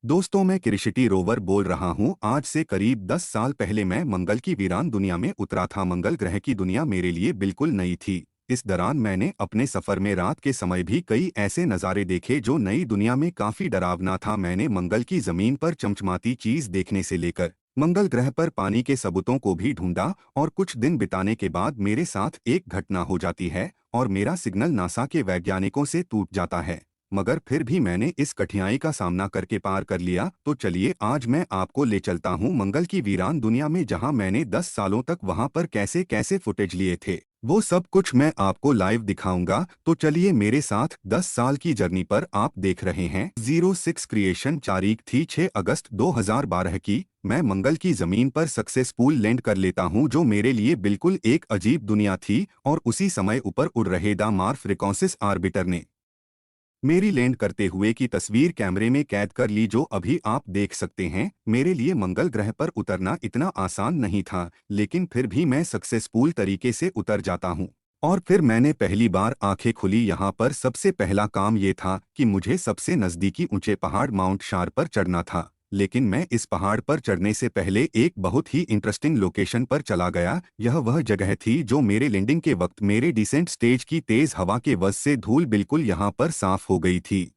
दोस्तों, मैं क्रिशिटी रोवर बोल रहा हूँ। आज से करीब 10 साल पहले मैं मंगल की वीरान दुनिया में उतरा था। मंगल ग्रह की दुनिया मेरे लिए बिल्कुल नई थी। इस दौरान मैंने अपने सफर में रात के समय भी कई ऐसे नज़ारे देखे जो नई दुनिया में काफी डरावना था। मैंने मंगल की जमीन पर चमचमाती चीज देखने से लेकर मंगल ग्रह पर पानी के सबूतों को भी ढूंढा, और कुछ दिन बिताने के बाद मेरे साथ एक घटना हो जाती है और मेरा सिग्नल नासा के वैज्ञानिकों से टूट जाता है। मगर फिर भी मैंने इस कठिनाई का सामना करके पार कर लिया। तो चलिए आज मैं आपको ले चलता हूँ मंगल की वीरान दुनिया में, जहाँ मैंने 10 सालों तक वहाँ पर कैसे कैसे फुटेज लिए थे। वो सब कुछ मैं आपको लाइव दिखाऊंगा। तो चलिए मेरे साथ 10 साल की जर्नी पर। आप देख रहे हैं 06 क्रिएशन। तारीख थी 6 अगस्त 2012 की। मैं मंगल की जमीन पर सक्सेसफुल लैंड कर लेता हूं, जो मेरे लिए बिल्कुल एक अजीब दुनिया थी। और उसी समय ऊपर उड़ रहे द मार्स रिकॉन्सिस आर्बिटर ने मेरी लैंड करते हुए की तस्वीर कैमरे में कैद कर ली, जो अभी आप देख सकते हैं। मेरे लिए मंगल ग्रह पर उतरना इतना आसान नहीं था, लेकिन फिर भी मैं सक्सेसफुल तरीके से उतर जाता हूं। और फिर मैंने पहली बार आंखें खुली। यहाँ पर सबसे पहला काम ये था कि मुझे सबसे नज़दीकी ऊंचे पहाड़ माउंट शार पर चढ़ना था। लेकिन मैं इस पहाड़ पर चढ़ने से पहले एक बहुत ही इंटरेस्टिंग लोकेशन पर चला गया। यह वह जगह थी जो मेरे लैंडिंग के वक्त मेरे डिसेंट स्टेज की तेज हवा के वजह से धूल बिल्कुल यहाँ पर साफ हो गई थी।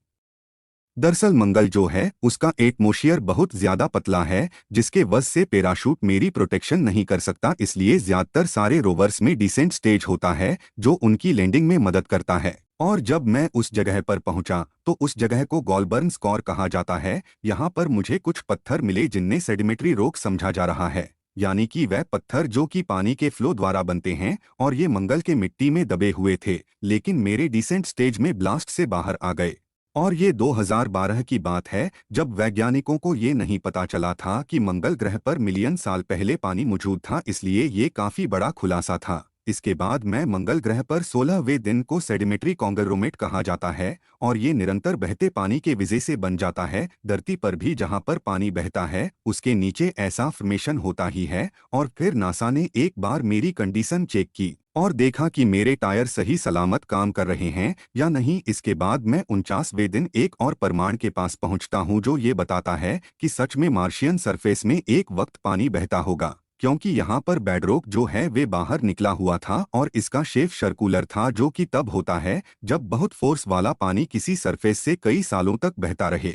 दरअसल मंगल जो है उसका एटमॉस्फेयर बहुत ज्यादा पतला है, जिसके वजह से पैराशूट मेरी प्रोटेक्शन नहीं कर सकता। इसलिए ज्यादातर सारे रोवर्स में डिसेंट स्टेज होता है जो उनकी लैंडिंग में मदद करता है। और जब मैं उस जगह पर पहुंचा तो उस जगह को गॉलबर्न स्कोर कहा जाता है। यहाँ पर मुझे कुछ पत्थर मिले जिनने सेडिमेंट्री रॉक समझा जा रहा है, यानी कि वह पत्थर जो कि पानी के फ्लो द्वारा बनते हैं। और ये मंगल के मिट्टी में दबे हुए थे, लेकिन मेरे डिसेंट स्टेज में ब्लास्ट से बाहर आ गए। और ये 2012 की बात है, जब वैज्ञानिकों को ये नहीं पता चला था कि मंगल ग्रह पर मिलियन साल पहले पानी मौजूद था। इसलिए ये काफी बड़ा खुलासा था। इसके बाद मैं मंगल ग्रह पर 16वें दिन को सेडिमेंट्री कॉन्ग्लोमेरेट कहा जाता है, और ये निरंतर बहते पानी के वजह से बन जाता है। धरती पर भी जहाँ पर पानी बहता है उसके नीचे ऐसा फॉर्मेशन होता ही है। और फिर नासा ने एक बार मेरी कंडीशन चेक की और देखा कि मेरे टायर सही सलामत काम कर रहे हैं या नहीं। इसके बाद मैं 49वें दिन एक और प्रमाण के पास पहुंचता हूं, जो ये बताता है कि सच में मार्शियन सरफेस में एक वक्त पानी बहता होगा, क्योंकि यहाँ पर बेडरॉक जो है वे बाहर निकला हुआ था और इसका शेप सर्कुलर था, जो कि तब होता है जब बहुत फोर्स वाला पानी किसी सरफेस से कई सालों तक बहता रहे।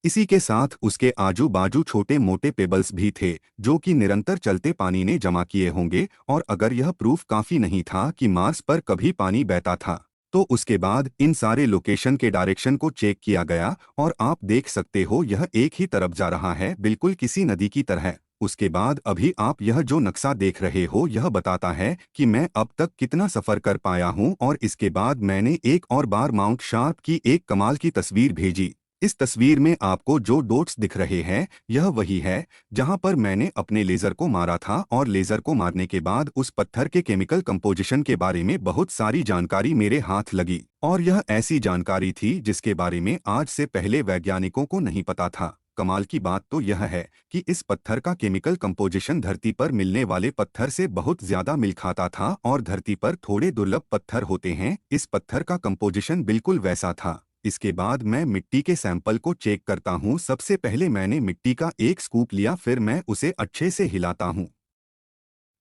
इसी के साथ उसके आजू बाजू छोटे मोटे पेबल्स भी थे जो कि निरंतर चलते पानी ने जमा किए होंगे। और अगर यह प्रूफ काफी नहीं था कि मार्स पर कभी पानी बहता था, तो उसके बाद इन सारे लोकेशन के डायरेक्शन को चेक किया गया। और आप देख सकते हो यह एक ही तरफ जा रहा है, बिल्कुल किसी नदी की तरह। उसके बाद अभी आप यह जो नक्शा देख रहे हो यह बताता है कि मैं अब तक कितना सफर कर पाया हूं। और इसके बाद मैंने एक और बार माउंट शार्प की एक कमाल की तस्वीर भेजी। इस तस्वीर में आपको जो डॉट्स दिख रहे हैं यह वही है जहां पर मैंने अपने लेजर को मारा था। और लेजर को मारने के बाद उस पत्थर के केमिकल कंपोजिशन के बारे में बहुत सारी जानकारी मेरे हाथ लगी। और यह ऐसी जानकारी थी जिसके बारे में आज से पहले वैज्ञानिकों को नहीं पता था। कमाल की बात तो यह है कि इस पत्थर का केमिकल कंपोजिशन धरती पर मिलने वाले पत्थर से बहुत ज्यादा मिल खाता था। और धरती पर थोड़े दुर्लभ पत्थर होते हैं, इस पत्थर का कंपोजिशन बिल्कुल वैसा था। इसके बाद मैं मिट्टी के सैंपल को चेक करता हूँ। सबसे पहले मैंने मिट्टी का एक स्कूप लिया, फिर मैं उसे अच्छे से हिलाता हूँ।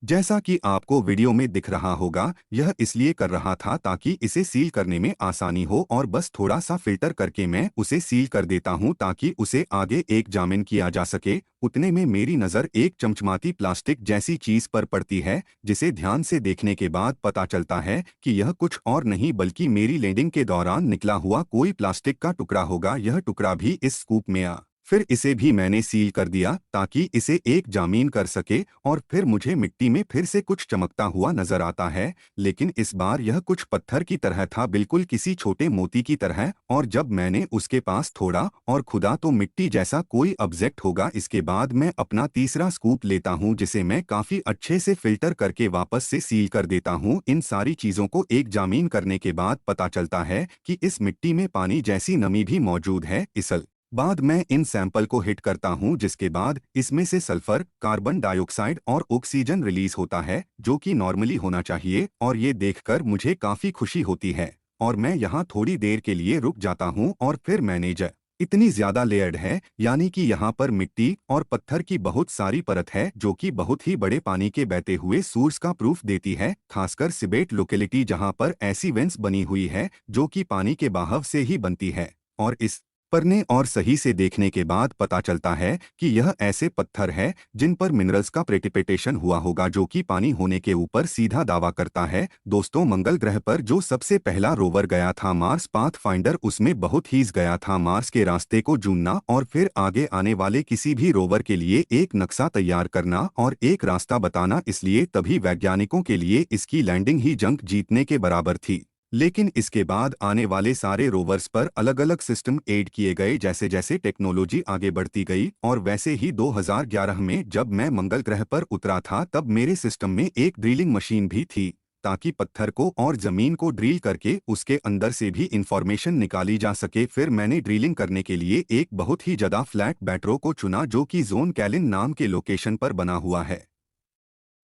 जैसा कि आपको वीडियो में दिख रहा होगा, यह इसलिए कर रहा था ताकि इसे सील करने में आसानी हो। और बस थोड़ा सा फिल्टर करके मैं उसे सील कर देता हूं ताकि उसे आगे एक जामिन किया जा सके। उतने में मेरी नज़र एक चमचमाती प्लास्टिक जैसी चीज पर पड़ती है, जिसे ध्यान से देखने के बाद पता चलता है कि यह कुछ और नहीं बल्कि मेरी लैंडिंग के दौरान निकला हुआ कोई प्लास्टिक का टुकड़ा होगा। यह टुकड़ा भी इस स्कूप में आ फिर इसे भी मैंने सील कर दिया ताकि इसे एक जामीन कर सके। और फिर मुझे मिट्टी में फिर से कुछ चमकता हुआ नजर आता है, लेकिन इस बार यह कुछ पत्थर की तरह था, बिल्कुल किसी छोटे मोती की तरह। और जब मैंने उसके पास थोड़ा और खुदा तो मिट्टी जैसा कोई ऑब्जेक्ट होगा। इसके बाद मैं अपना तीसरा स्कूप लेता हूं, जिसे मैं काफी अच्छे से फिल्टर करके वापस से सील कर देता हूं। इन सारी चीजों को एक जामीन करने के बाद पता चलता है कि इस मिट्टी में पानी जैसी नमी भी मौजूद है। इसल बाद मैं इन सैंपल को हिट करता हूं, जिसके बाद इसमें से सल्फर, कार्बन डाइऑक्साइड और ऑक्सीजन रिलीज होता है, जो कि नॉर्मली होना चाहिए। और ये देखकर मुझे काफी खुशी होती है और मैं यहाँ थोड़ी देर के लिए रुक जाता हूँ। और फिर मैनेजर इतनी ज्यादा लेयर्ड है, यानी कि यहाँ पर मिट्टी और पत्थर की बहुत सारी परत है जो कि बहुत ही बड़े पानी के बहते हुए सोर्स का प्रूफ देती है, खासकर सिबेट लोकेलिटी जहाँ पर ऐसी वेंट्स बनी हुई है जो कि पानी के बहाव से ही बनती है। और इस पढ़ने और सही से देखने के बाद पता चलता है कि यह ऐसे पत्थर है जिन पर मिनरल्स का प्रेसिपिटेशन हुआ होगा जो कि पानी होने के ऊपर सीधा दावा करता है। दोस्तों, मंगल ग्रह पर जो सबसे पहला रोवर गया था मार्स पाथफाइंडर, उसमें बहुत ही गया था मार्स के रास्ते को ढूंढना और फिर आगे आने वाले किसी भी रोवर के लिए एक नक्शा तैयार करना और एक रास्ता बताना, इसलिए तभी वैज्ञानिकों के लिए इसकी लैंडिंग ही जंग जीतने के बराबर थी। लेकिन इसके बाद आने वाले सारे रोवर्स पर अलग अलग सिस्टम ऐड किए गए जैसे जैसे टेक्नोलॉजी आगे बढ़ती गई, और वैसे ही 2011 में जब मैं मंगल ग्रह पर उतरा था तब मेरे सिस्टम में एक ड्रिलिंग मशीन भी थी ताकि पत्थर को और जमीन को ड्रिल करके उसके अंदर से भी इंफॉर्मेशन निकाली जा सके। फिर मैंने ड्रिलिंग करने के लिए एक बहुत ही ज्यादा फ्लैट बैटरो को चुना जो कि जोन कैलिन नाम के लोकेशन पर बना हुआ है।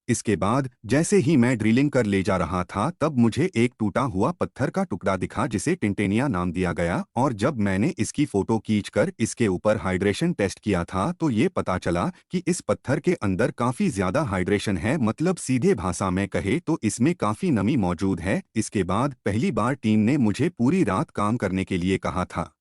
इसके बाद जैसे ही मैं ड्रिलिंग कर ले जा रहा था तब मुझे एक टूटा हुआ पत्थर का टुकड़ा दिखा जिसे टिंटेनिया नाम दिया गया, और जब मैंने इसकी फोटो खींचकर इसके ऊपर हाइड्रेशन टेस्ट किया था तो ये पता चला कि इस पत्थर के अंदर काफी ज्यादा हाइड्रेशन है, मतलब सीधे भाषा में कहे तो इसमें काफी नमी मौजूद है। इसके बाद पहली बार टीम ने मुझे पूरी रात काम करने के लिए कहा था,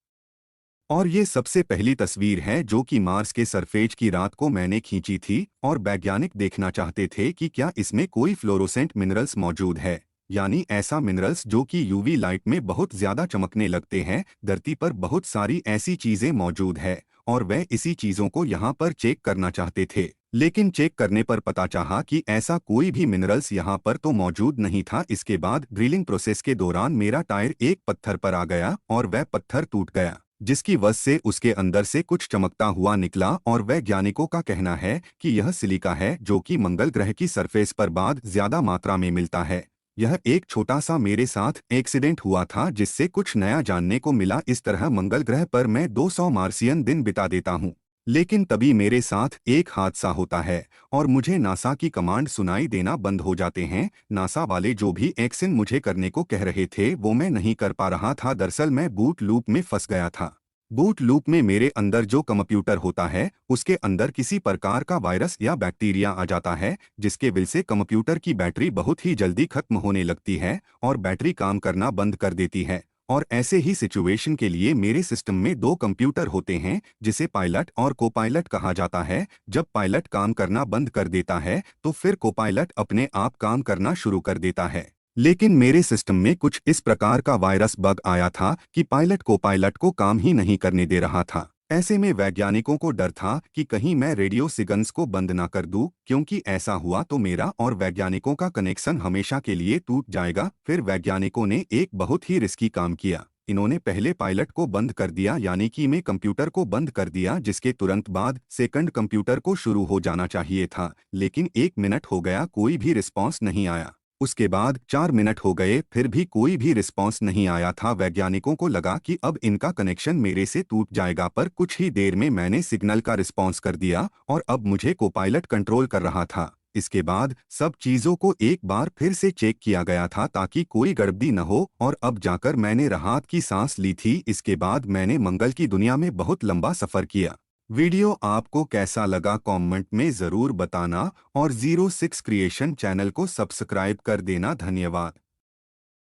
और ये सबसे पहली तस्वीर है जो कि मार्स के सरफेस की रात को मैंने खींची थी, और वैज्ञानिक देखना चाहते थे कि क्या इसमें कोई फ्लोरोसेंट मिनरल्स मौजूद है, यानी ऐसा मिनरल्स जो कि यूवी लाइट में बहुत ज्यादा चमकने लगते हैं। धरती पर बहुत सारी ऐसी चीजें मौजूद है और वह इसी चीजों को यहाँ पर चेक करना चाहते थे, लेकिन चेक करने पर पता चला कि ऐसा कोई भी मिनरल्स यहाँ पर तो मौजूद नहीं था। इसके बाद ड्रिलिंग प्रोसेस के दौरान मेरा टायर एक पत्थर पर आ गया और वह पत्थर टूट गया, जिसकी वजह से उसके अंदर से कुछ चमकता हुआ निकला, और वैज्ञानिकों का कहना है कि यह सिलिका है जो कि मंगल ग्रह की सरफेस पर बाद ज्यादा मात्रा में मिलता है। यह एक छोटा सा मेरे साथ एक्सीडेंट हुआ था जिससे कुछ नया जानने को मिला। इस तरह मंगल ग्रह पर मैं 200 मार्सियन दिन बिता देता हूँ, लेकिन तभी मेरे साथ एक हादसा होता है और मुझे नासा की कमांड सुनाई देना बंद हो जाते हैं। नासा वाले जो भी एक्शन मुझे करने को कह रहे थे वो मैं नहीं कर पा रहा था। दरअसल मैं बूट लूप में फंस गया था। बूट लूप में मेरे अंदर जो कंप्यूटर होता है उसके अंदर किसी प्रकार का वायरस या बैक्टीरिया आ जाता है, जिसके वजह से कंप्यूटर की बैटरी बहुत ही जल्दी खत्म होने लगती है और बैटरी काम करना बंद कर देती है। और ऐसे ही सिचुएशन के लिए मेरे सिस्टम में दो कंप्यूटर होते हैं जिसे पायलट और कोपायलट कहा जाता है। जब पायलट काम करना बंद कर देता है तो फिर कोपायलट अपने आप काम करना शुरू कर देता है, लेकिन मेरे सिस्टम में कुछ इस प्रकार का वायरस बग आया था कि पायलट कोपायलट को काम ही नहीं करने दे रहा था। ऐसे में वैज्ञानिकों को डर था कि कहीं मैं रेडियो सिग्नल्स को बंद ना कर दूं, क्योंकि ऐसा हुआ तो मेरा और वैज्ञानिकों का कनेक्शन हमेशा के लिए टूट जाएगा। फिर वैज्ञानिकों ने एक बहुत ही रिस्की काम किया। इन्होंने पहले पायलट को बंद कर दिया, यानी कि मैं कंप्यूटर को बंद कर दिया, जिसके तुरंत बाद सेकंड कंप्यूटर को शुरू हो जाना चाहिए था, लेकिन 1 मिनट हो गया, कोई भी रिस्पॉन्स नहीं आया। उसके बाद 4 मिनट हो गए, फिर भी कोई भी रिस्पॉन्स नहीं आया था। वैज्ञानिकों को लगा कि अब इनका कनेक्शन मेरे से टूट जाएगा, पर कुछ ही देर में मैंने सिग्नल का रिस्पॉन्स कर दिया और अब मुझे कोपायलट कंट्रोल कर रहा था। इसके बाद सब चीजों को एक बार फिर से चेक किया गया था ताकि कोई गड़बड़ी न हो, और अब जाकर मैंने राहत की सांस ली थी। इसके बाद मैंने मंगल की दुनिया में बहुत लंबा सफर किया। वीडियो आपको कैसा लगा कमेंट में ज़रूर बताना और 06 क्रिएशन चैनल को सब्सक्राइब कर देना। धन्यवाद।